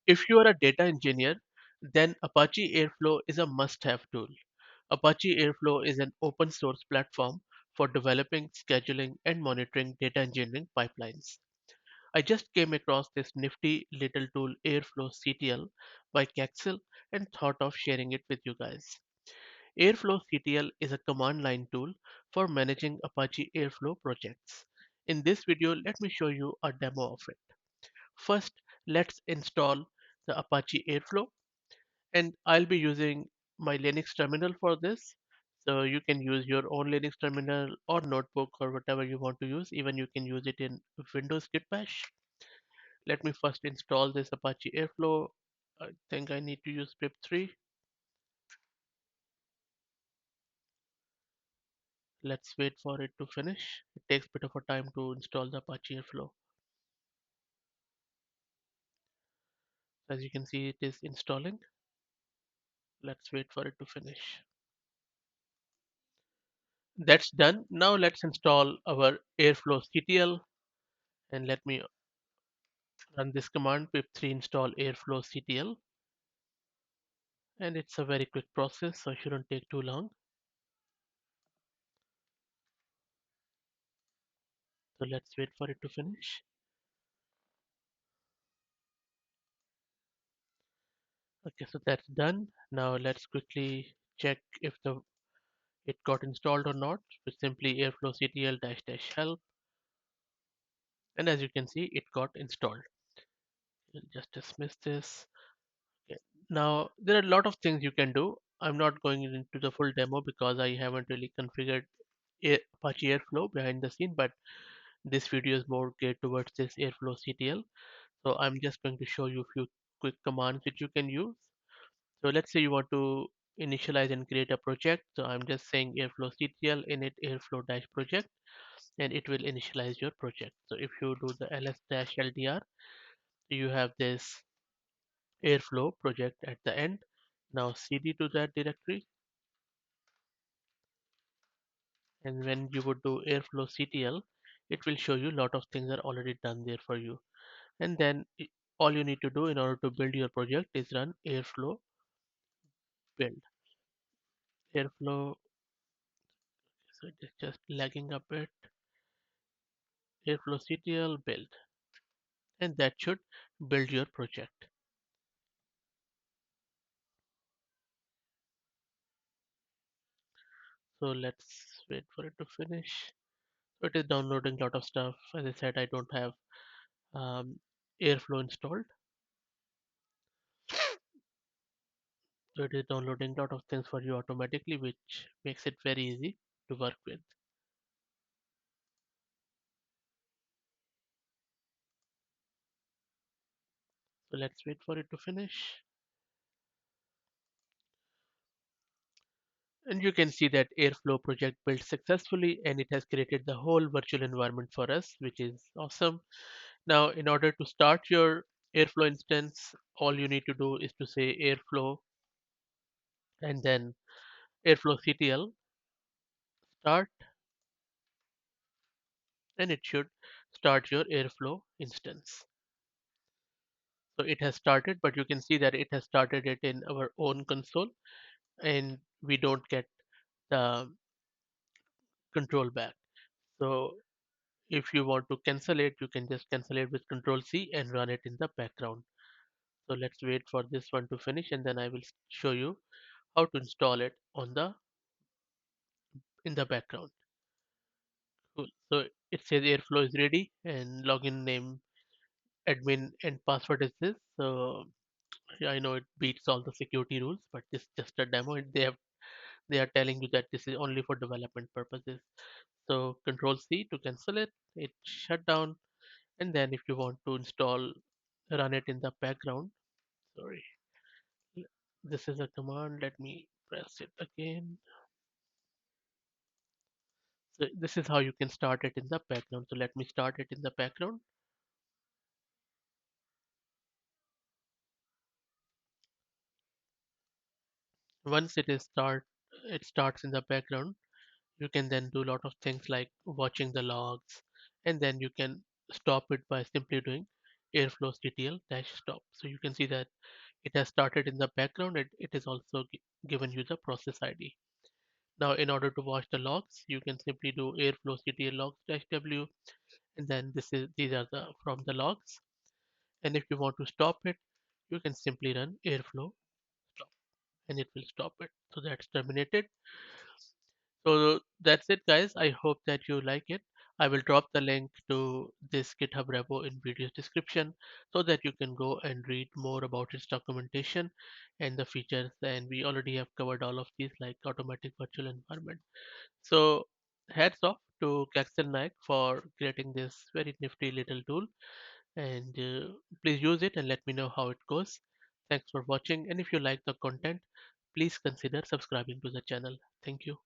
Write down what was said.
If you are a data engineer, then Apache Airflow is a must-have tool. Apache Airflow is an open source platform for developing, scheduling, and monitoring data engineering pipelines. I just came across this nifty little tool Airflowctl by Caxel and thought of sharing it with you guys. Airflowctl is a command line tool for managing Apache Airflow projects. In this video, let me show you a demo of it. First, let's install the Apache Airflow, and I'll be using my Linux terminal for this. So you can use your own Linux terminal or notebook or whatever you want to use. Even you can use it in Windows Git Bash. Let me first install this Apache Airflow. I think I need to use pip3. Let's wait for it to finish. It takes a bit of a time to install the Apache Airflow. As you can see, it is installing. Let's wait for it to finish. That's done. Now let's install our Airflowctl, and let me run this command pip3 install Airflowctl, and it's a very quick process, so it shouldn't take too long. So let's wait for it to finish. Okay, so that's done. Now let's quickly check if the it got installed or not with simply airflowctl dash dash help, and as you can see, it got installed. We'll just dismiss this. Okay. Now there are a lot of things you can do. I'm not going into the full demo because I haven't really configured Apache Airflow behind the scene, but this video is more geared towards this Airflowctl. So I'm just going to show you a few quick commands that you can use. So let's say you want to initialize and create a project. So I'm just saying Airflowctl init airflow dash project, and it will initialize your project. So if you do the ls-ldr, you have this Airflow project at the end. Now cd to that directory, and when you would do Airflowctl, it will show you a lot of things are already done there for you. And then all you need to do in order to build your project is run Airflow build. Airflow, so it is just lagging a bit. Airflowctl build, and that should build your project. So let's wait for it to finish. So it is downloading a lot of stuff. As I said, I don't have um, Airflow installed, so it is downloading a lot of things for you automatically, which makes it very easy to work with. So let's wait for it to finish. And you can see that Airflow project built successfully, and it has created the whole virtual environment for us, which is awesome. Now, in order to start your Airflow instance, all you need to do is to say Airflow and then Airflowctl start, and it should start your Airflow instance. So it has started, but you can see that it has started it in our own console, and we don't get the control back. So if you want to cancel it, you can just cancel it with Control C and run it in the background. So let's wait for this one to finish, and then I will show you how to install it on the in the background. Cool. So it says Airflow is ready, and login name, admin, and password is this. So yeah, I know it beats all the security rules, but this is just a demo. They are telling you that this is only for development purposes. So Control C to cancel it. It shut down, and then if you want to install, run it in the background. Sorry, this is a command. Let me press it again. So this is how you can start it in the background. So let me start it in the background. Once it starts in the background. You can then do a lot of things like watching the logs, and then you can stop it by simply doing airflowctl-stop. So you can see that it has started in the background. It is also given you the process ID. Now, in order to watch the logs, you can simply do airflowctl logs-w, and then these are the from the logs. And if you want to stop it, you can simply run airflow stop, and it will stop it. So that's terminated. So that's it, guys. I hope that you like it. I will drop the link to this GitHub repo in video's description so that you can go and read more about its documentation and the features. And we already have covered all of these, like automatic virtual environment. So hats off to Kaxel Naik for creating this very nifty little tool. And please use it and let me know how it goes. Thanks for watching. And if you like the content, please consider subscribing to the channel. Thank you.